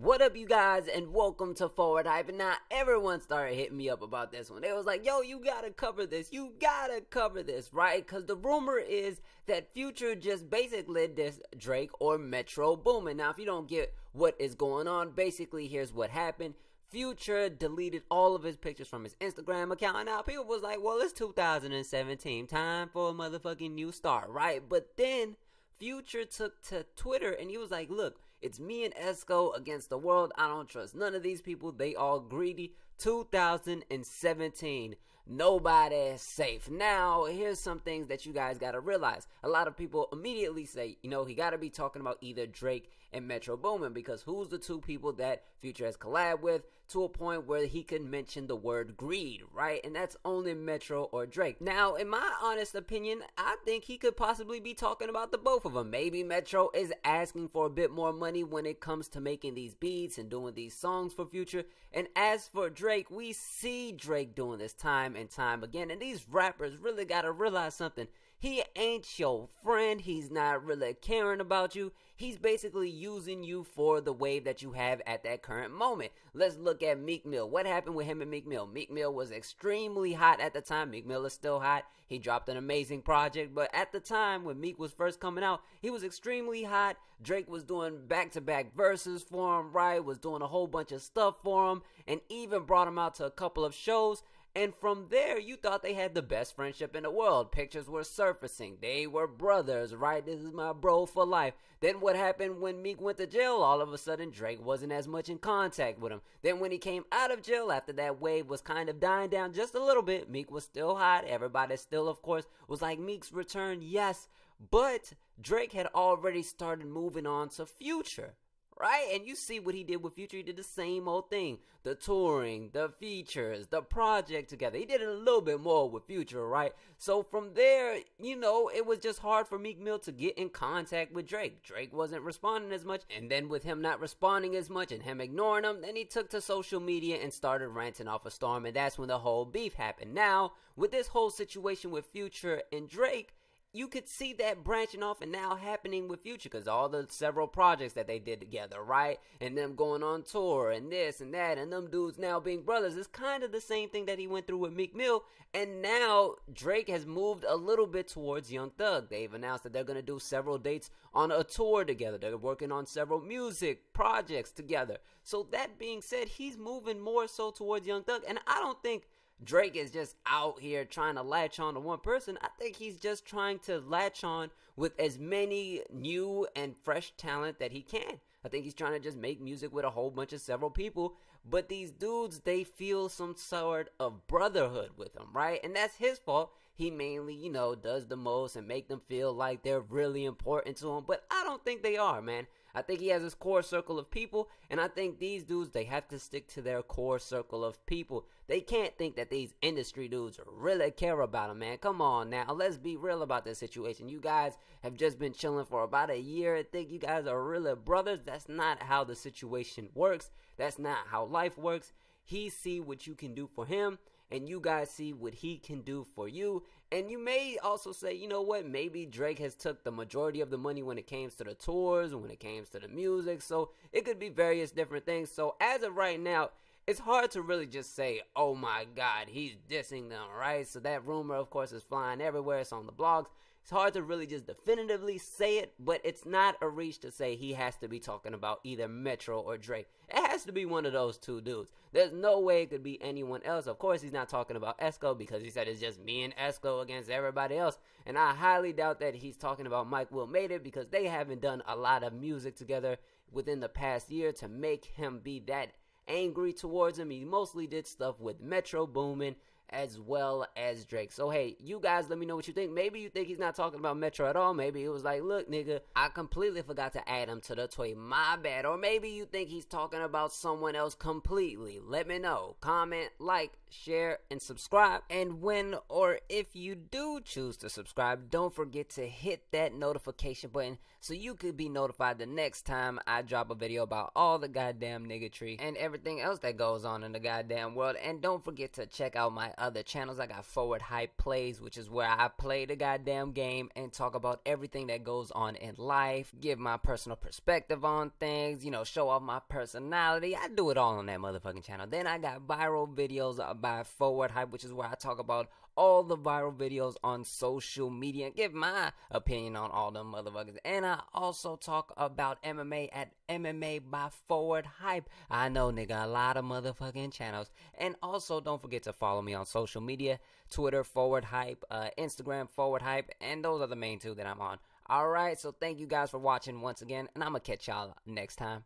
What up, you guys, and welcome to Forward Hype. And now everyone started hitting me up about this one. They was like, yo, you gotta cover this. You gotta cover this, right? Because the rumor is that Future just basically dissed Drake or Metro Boomin. Now, if you don't get what is going on, basically, here's what happened. Future deleted all of his pictures from his Instagram account. And now people was like, well, it's 2017. Time for a motherfucking new start, right? But then Future took to Twitter and he was like, look, it's me and Esco against the world. I don't trust none of these people. They all greedy. 2017. Nobody is safe. Now, here's some things that you guys got to realize. A lot of people immediately say, you know, he got to be talking about either Drake and Metro Boomin, because who's the two people that Future has collabed with to a point where he could mention the word greed, right? And that's only Metro or Drake. Now, in my honest opinion, I think he could possibly be talking about the both of them. Maybe Metro is asking for a bit more money when it comes to making these beats and doing these songs for Future. And as for Drake, we see Drake doing this time and time again. And these rappers really got to realize something. He ain't your friend. He's not really caring about you. He's basically using you for the wave that you have at that current moment. Let's look at Meek Mill. What happened with him and Meek Mill? Meek Mill was extremely hot at the time. Meek Mill is still hot. He dropped an amazing project. But at the time when Meek was first coming out, he was extremely hot. Drake was doing back-to-back verses for him, right? Was doing a whole bunch of stuff for him. And even brought him out to a couple of shows. And from there, you thought they had the best friendship in the world. Pictures were surfacing. They were brothers, right? This is my bro for life. Then what happened when Meek went to jail? All of a sudden, Drake wasn't as much in contact with him. Then when he came out of jail, after that wave was kind of dying down just a little bit, Meek was still hot. Everybody still, of course, was like, Meek's return, yes. But Drake had already started moving on to Future. Right? And you see what he did with Future. He did the same old thing. The touring, the features, the project together. He did it a little bit more with Future, right? So from there, you know, it was just hard for Meek Mill to get in contact with Drake. Drake wasn't responding as much. And then with him not responding as much and him ignoring him, then he took to social media and started ranting off a storm. And that's when the whole beef happened. Now, with this whole situation with Future and Drake, you could see that branching off and now happening with Future, because all the several projects that they did together, right? And them going on tour and this and that, and them dudes now being brothers. It's kind of the same thing that he went through with Meek Mill. And now Drake has moved a little bit towards Young Thug. They've announced that they're going to do several dates on a tour together. They're working on several music projects together. So that being said, he's moving more so towards Young Thug. And I don't think Drake is just out here trying to latch on to one person. I think he's just trying to latch on with as many new and fresh talent that he can. I think he's trying to just make music with a whole bunch of several people. But these dudes, they feel some sort of brotherhood with him, right? And that's his fault. He mainly, you know, does the most and make them feel like they're really important to him. But I don't think they are, man. I think he has his core circle of people, and I think these dudes, they have to stick to their core circle of people. They can't think that these industry dudes really care about him, man. Come on now, let's be real about this situation. You guys have just been chilling for about a year. I think you guys are really brothers. That's not how the situation works. That's not how life works. He see what you can do for him, and you guys see what he can do for you. And you may also say, you know what, maybe Drake has took the majority of the money when it comes to the tours and when it comes to the music. So it could be various different things. So as of right now, it's hard to really just say, oh my God, he's dissing them, right? So that rumor, of course, is flying everywhere. It's on the blogs. It's hard to really just definitively say it, but it's not a reach to say he has to be talking about either Metro or Drake. It has to be one of those two dudes. There's no way it could be anyone else. Of course, he's not talking about Esco, because he said it's just me and Esco against everybody else. And I highly doubt that he's talking about Mike Will Made It, because they haven't done a lot of music together within the past year to make him be that angry towards him. He mostly did stuff with Metro Boomin as well as Drake. So hey, you guys let me know what you think. Maybe you think he's not talking about Metro at all. Maybe it was like, look nigga, I completely forgot to add him to the tweet, my bad. Or maybe you think he's talking about someone else completely. Let me know. Comment, like, share, and subscribe. And when or if you do choose to subscribe, don't forget to hit that notification button so you could be notified the next time I drop a video about all the goddamn niggatry and everything else that goes on in the goddamn world. And don't forget to check out my other channels. I got Forward Hype Plays, which is where I play the goddamn game and talk about everything that goes on in life, give my personal perspective on things, show off my personality. I do it all on that motherfucking channel. Then I got viral videos by Forward Hype, which is where I talk about all the viral videos on social media and give my opinion on all them motherfuckers. And I also talk about MMA at MMA by Forward Hype. I know, nigga, a lot of motherfucking channels. And also, don't forget to follow me on social media. Twitter, Forward Hype, Instagram, Forward Hype, and those are the main two that I'm on. Alright, so thank you guys for watching once again, and I'm gonna catch y'all next time.